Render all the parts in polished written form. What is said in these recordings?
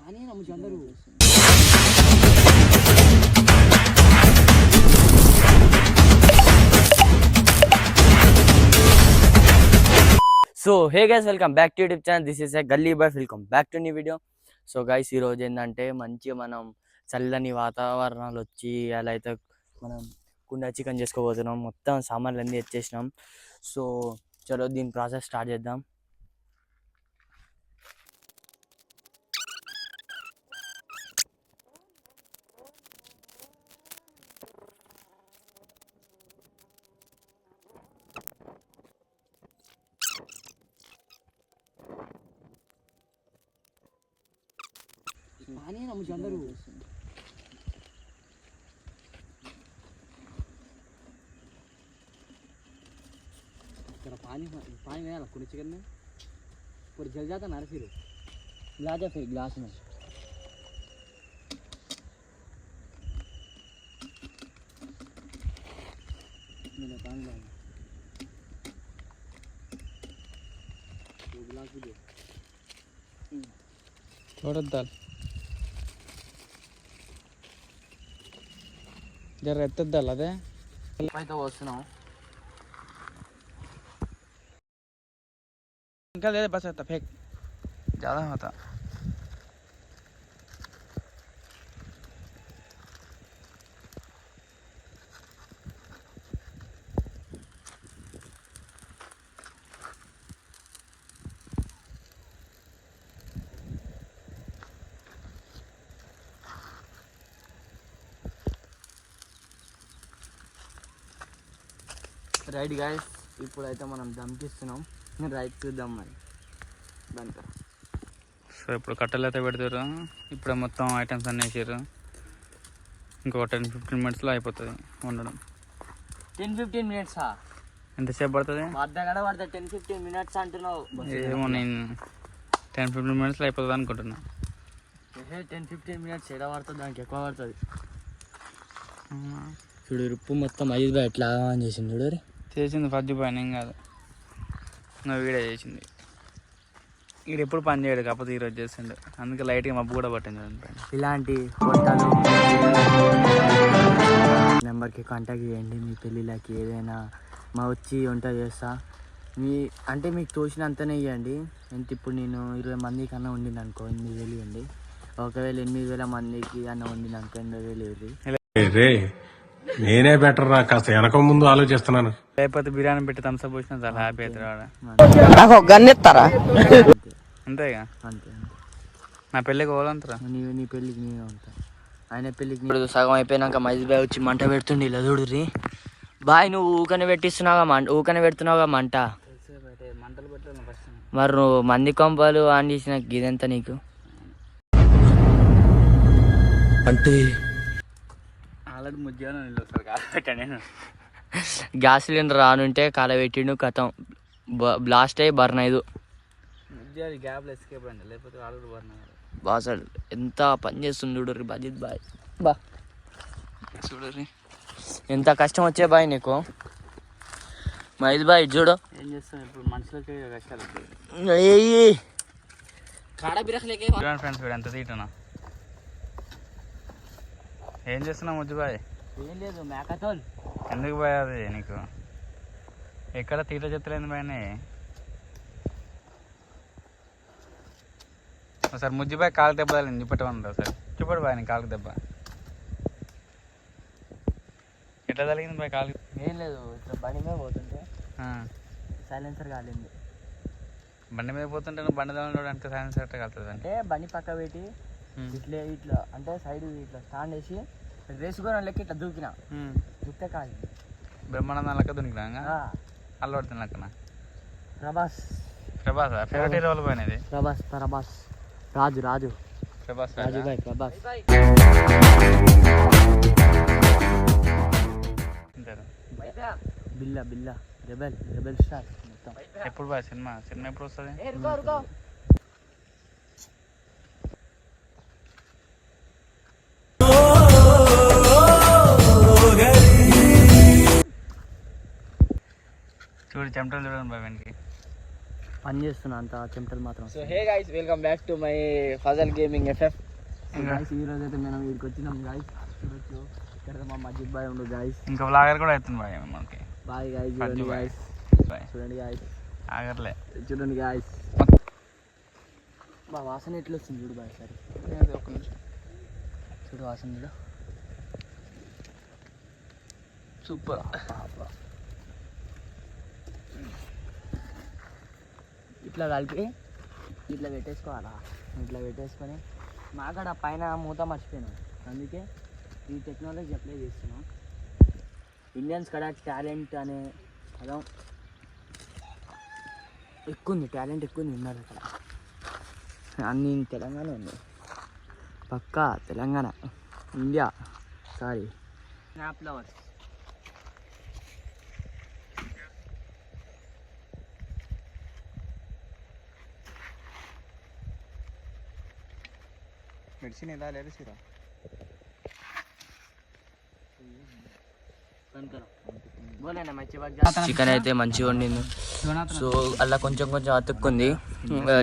So hey guys, welcome back to YouTube channel. This is a Galli boy. Welcome back to new video. So guys, ఈరోజు ఏంటంటే మంచిగా మనం చల్లని వాతావరణాలు వచ్చి అలా అయితే మనం కుండ చికెన్ చేసుకోబోతున్నాం. మొత్తం సామాన్లు అన్నీ తెచ్చేసినాం. సో చలో దీని ప్రాసెస్ స్టార్ట్ చేద్దాం. అందరూ ఇక్కడ पानी వేయాలి కుండ చికెన్ में पूरा जल जाता ना फिर ला जा फिर ग्लास में मैंने पानी लाया गिलास भी दे थोड़ा दाल जरा ఎత్తద్దాలి అదే అయితే వస్తున్నాం. ఇంకా లేదు బస్ आता फेंक ज़्यादा होता. రైట్ గాయస్, ఇప్పుడైతే మనం దమ్కిస్తున్నాం. రైట్ చూద్దాం మరి దానికి. సో ఇప్పుడు కట్టెలు అయితే పెడతారు. ఇప్పుడే మొత్తం ఐటమ్స్ అన్నీ వేసారు. ఇంకో 10-15 మినిట్స్లో అయిపోతుంది వండడం. 10-15 మినిట్స్ ఎంతసేపు పడుతుంది? అర్ధగంట పడుతుంది. 10-15 మినిట్స్ అంటున్నావు. ఏమో నేను 10-15 మినిట్స్లో అయిపోతుంది అనుకుంటున్నా. 10-15 మినిట్స్ ఎలా పడుతుంది? దానికి ఎక్కువ పడుతుంది. చూడు రుప్పు మొత్తం ఐదు ఎట్లా ఆన్ చేసింది. చూడు చేసింది ఫస్ట్ పైన ఏం కాదు, నువ్వు వీడియో చేసింది. ఇక్కడ ఎప్పుడు పని చేయడు, కాకపోతే ఈరోజు చేసిండు. అందుకే లైట్గా మబ్బు కూడా పట్టింది. ఇలాంటి వంటలు నెంబర్కి కాంటాక్ట్ చేయండి. మీ పెళ్ళిళ్ళకి ఏదైనా మా వచ్చి వంట చేస్తా. అంటే మీకు తోచినంతనే ఇవ్వండి. ఎంత ఇప్పుడు నేను 20 మందికి అన్న వండింది అనుకో 8,000 ఇవ్వండి. ఒకవేళ 8,000 మందికి అన్న వండింది అనుకో 8,000 ఇవ్వండి. నేనే బెటర్ రా, కాస్త వెనక ముందు ఆలోచిస్తున్నాను. లేకపోతే బిర్యానీ పెట్టి థమ్స్అప్ వచ్చినా చాలా హ్యాపీ అవుతాడు. అంతేగా, అంతే. నా పెళ్ళికి పోవాలంటారా? నీ పెళ్ళికి నేనే ఉంటా. ఆయన పెళ్ళికి ఇప్పుడు సగం అయిపోయినాక మహేష్ బాయ్ వచ్చి మంట పెడుతుండే. ఇలా చూడుర్రి బాయ్, నువ్వు ఊకనే పెట్టిస్తున్నావుగా ఊకనే పెడుతున్నావుగా మంట. మరి నువ్వు మంది కొంపలు ఆన్ చేసిన ఇదంతా నీకు అంటే ఆల్రెడీ ముద్దాను. నేను గ్యాస్ సిలిండర్ రానుంటే కాలబెట్టిండు, కథం బ్లాస్ట్ అయ్యి బర్న్ అయ్యదు. గ్యాప్లో ఎస్కేప్ అండి, లేకపోతే ఆల్రెడీ బర్న్ అయ్యారు. బాసాడు ఎంత పని చేస్తుంది చూడర్రి బజిత్ బాయ్. బా చూడర్రి ఎంత కష్టం వచ్చే బాయ్ నీకు. మహేష్ బాయ్ చూడు ఏం చేస్తాను ఇప్పుడు. మనుషులకి కష్టాలు ఫ్రెండ్స్. వీడు ఎంత తీటనా. ఏం చేస్తున్నావు ముజ్జు బాయ్? ఏం లేదు, మేకతోల్. ఎందుకు బాయ్ అది నీకు? ఎక్కడ తీట చెత్తలేదు బాయ్ని. ఒకసారి ముజ్జుబాయ్ కాలు దెబ్బ తగిలింది, చూపెట్టమన్నారు. సార్ చూపడు బాయ్ నీ కాలు దెబ్బ ఎట్లా తగిలింది బాయ్ కాలు? ఏం లేదు, ఇట్లా బండి మీద పోతుంటే సైలెన్సర్ కాలింది. బండి మీద పోతుంటే నువ్వు బండి దగ్గర అంటే సైలెన్సర్ ఎట్లా కాలుతుంది? అంటే బండి పక్క పెట్టి ఇట్లా అంటే సైడ్ ఇట్లా స్టాండ్ వేసి రేసుకొని లెక్క ఇట్లా దూకినా, దూకితే కాదు బ్రహ్మానందం లెక్క దూకినా. అల్లు పడుతుంది లెక్కన. ప్రభాస్ ఫేవరెట్ హీరో వాళ్ళు పోయినది. ప్రభాస్ రాజు ప్రభాస్ రాజు బాయ్. ప్రభాస్ బిల్లా రెబెల్ స్టార్ మొత్తం. ఎప్పుడు బాయ్ సినిమా ఎప్పుడు వస్తుంది? చూడు చెమటలు చూడండి బాయ్ వెనక్కి. పని చేస్తున్నా అంత చెమటలు మాత్రం. So hey guys, welcome back to my Fazal gaming FF. Guys ఈ రోజు అయితే మనం వీడికి వచ్చినాం గైస్. చూడొచ్చు ఇక్కడ మా మజిద్ బాయ్ ఉండు గైస్. ఇంకా వ్లాగర్ కూడా అవుతుంది బాయ్ మనకి. బాయ్ గైస్, చూడండి గైస్, బాయ్ చూడండి గైస్, ఆగర్లే చూడండి గైస్. బా వాసన ఎట్లా వస్తుంది చూడు బాయ్. సరే ఒక్క నిమిషం చూడు వాసన చూడు, సూపర్. ఇట్లా కలిపి ఇట్లా పెట్టేసుకోవాలా. ఇట్లా పెట్టేసుకొని మాకాడ పైన మూత మర్చిపోయాను, అందుకే ఈ టెక్నాలజీ అప్లై చేస్తున్నాం. ఇండియన్స్ కాడ టాలెంట్ అనే పదం ఎక్కువ ఉంది, టాలెంట్ ఎక్కువ ఉంది ఉన్నారు అక్కడ. అన్నీ తెలంగాణ ఉంది, పక్కా Telangana, India, sorry snap lovers. Medicine ఎలా లేదు సిరా. చికెన్ అయితే మంచిగా వండింది. సో అలా కొంచెం కొంచెం అతుక్కుంది,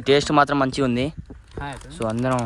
టేస్ట్ మాత్రం మంచిగా ఉంది. సో అందరం